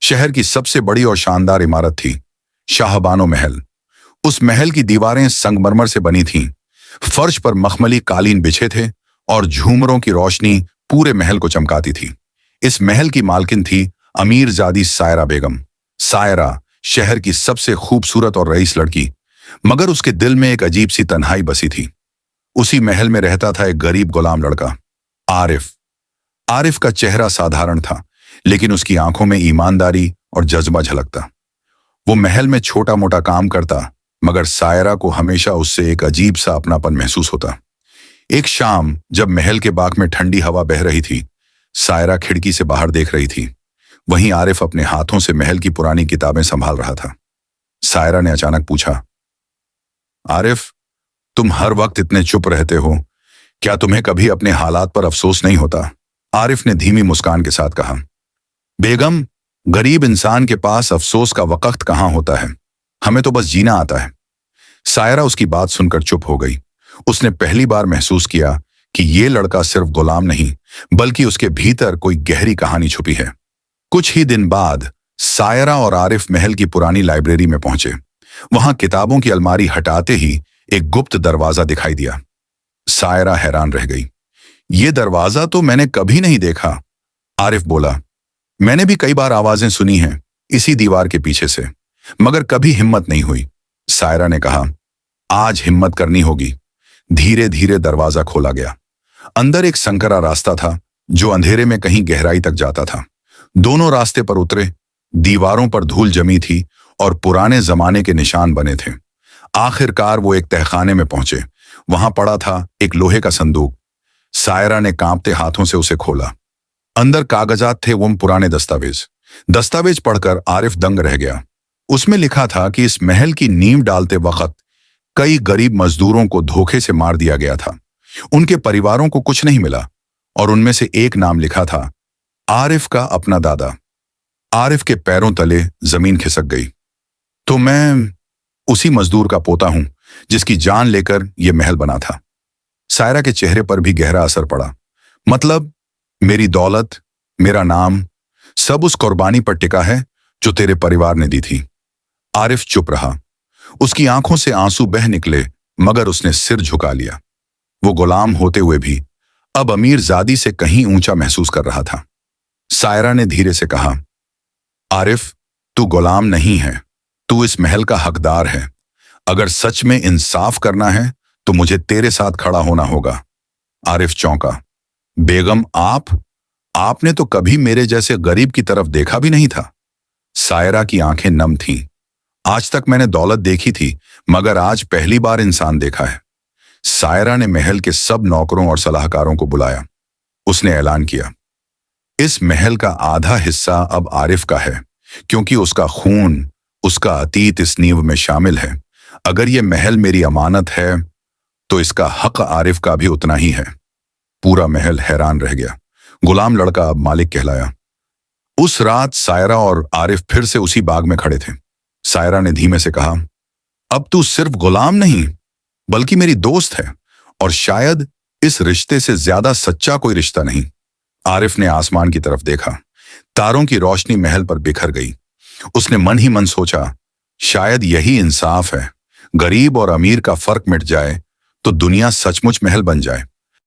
शहर की सबसे बड़ी और शानदार इमारत थी शाहबानो महल। उस महल की दीवारें संगमरमर से बनी थीं, फर्श पर मखमली कालीन बिछे थे और झूमरों की रोशनी पूरे महल को चमकाती थी। इस महल की मालकिन थी अमीरजादी सायरा बेगम। सायरा शहर की सबसे खूबसूरत और रईस लड़की, मगर उसके दिल में एक अजीब सी तन्हाई बसी थी। उसी महल में रहता था एक गरीब गुलाम लड़का, आरिफ। आरिफ का चेहरा साधारण था, लेकिन उसकी आंखों में ईमानदारी और जज्बा झलकता। वो महल में छोटा मोटा काम करता, मगर सायरा को हमेशा उससे एक अजीब सा अपनापन महसूस होता। एक शाम जब महल के बाग में ठंडी हवा बह रही थी, सायरा खिड़की से बाहर देख रही थी। वहीं आरिफ अपने हाथों से महल की पुरानी किताबें संभाल रहा था। सायरा ने अचानक पूछा, आरिफ, तुम हर वक्त इतने चुप रहते हो, क्या तुम्हें कभी अपने हालात पर अफसोस नहीं होता? आरिफ ने धीमी मुस्कान के साथ कहा, बेगम, गरीब इंसान के पास अफसोस का वक्त कहाँ होता है, हमें तो बस जीना आता है। सायरा उसकी बात सुनकर चुप हो गई। उसने पहली बार महसूस किया कि ये लड़का सिर्फ गुलाम नहीं, बल्कि उसके भीतर कोई गहरी कहानी छुपी है। कुछ ही दिन बाद सायरा और आरिफ महल की पुरानी लाइब्रेरी में पहुंचे। वहां किताबों की अलमारी हटाते ही एक गुप्त दरवाजा दिखाई दिया। सायरा हैरान रह गई। ये दरवाजा तो मैंने कभी नहीं देखा। आरिफ बोला, मैंने भी कई बार आवाजें सुनी हैं इसी दीवार के पीछे से, मगर कभी हिम्मत नहीं हुई। सायरा ने कहा, आज हिम्मत करनी होगी। धीरे धीरे दरवाजा खोला गया। अंदर एक संकरा रास्ता था जो अंधेरे में कहीं गहराई तक जाता था। दोनों रास्ते पर उतरे, दीवारों पर धूल जमी थी और पुराने जमाने के निशान बने थे। आखिरकार वो एक तहखाने में पहुंचे। वहां पड़ा था एक लोहे का संदूक। सायरा ने कांपते हाथों से उसे खोला। अंदर कागजात थे, वो पुराने दस्तावेज पढ़कर आरिफ दंग रह गया। उसमें लिखा था कि इस महल की नींव डालते वक्त कई गरीब मजदूरों को धोखे से मार दिया गया था। उनके परिवारों को कुछ नहीं मिला और उनमें से एक नाम लिखा था, आरिफ का अपना दादा। आरिफ के पैरों तले जमीन खिसक गई। तो मैं उसी मजदूर का पोता हूं जिसकी जान लेकर यह महल बना था। सायरा के चेहरे पर भी गहरा असर पड़ा। मतलब मेरी दौलत, मेरा नाम, सब उस कुर्बानी पर टिका है जो तेरे परिवार ने दी थी। आरिफ चुप रहा। उसकी आंखों से आंसू बह निकले, मगर उसने सिर झुका लिया। वो गुलाम होते हुए भी अब अमीरजादी से कहीं ऊंचा महसूस कर रहा था। सायरा ने धीरे से कहा, आरिफ, तू गुलाम नहीं है, तू इस महल का हकदार है। अगर सच में इंसाफ करना है तो मुझे तेरे साथ खड़ा होना होगा। आरिफ चौंका। बेगम, आपने तो कभी मेरे जैसे गरीब की तरफ देखा भी नहीं था। सायरा की आंखें नम थीं। आज तक मैंने दौलत देखी थी, मगर आज पहली बार इंसान देखा है। सायरा ने महल के सब नौकरों और सलाहकारों को बुलाया। उसने ऐलान किया, इस महल का आधा हिस्सा अब आरिफ का है, क्योंकि उसका खून, उसका अतीत इस नींव में शामिल है। अगर यह महल मेरी अमानत है तो इसका हक आरिफ का भी उतना ही है। पूरा महल हैरान रह गया। गुलाम लड़का अब मालिक कहलाया। उस रात सायरा और आरिफ फिर से उसी बाग में खड़े थे। सायरा ने धीमे से कहा, अब तू सिर्फ गुलाम नहीं बल्कि मेरी दोस्त है, और शायद इस रिश्ते से ज्यादा सच्चा कोई रिश्ता नहीं। आरिफ ने आसमान की तरफ देखा। तारों की रोशनी महल पर बिखर गई। उसने मन ही मन सोचा, शायद यही इंसाफ है। गरीब और अमीर का फर्क मिट जाए तो दुनिया सचमुच महल बन जाए।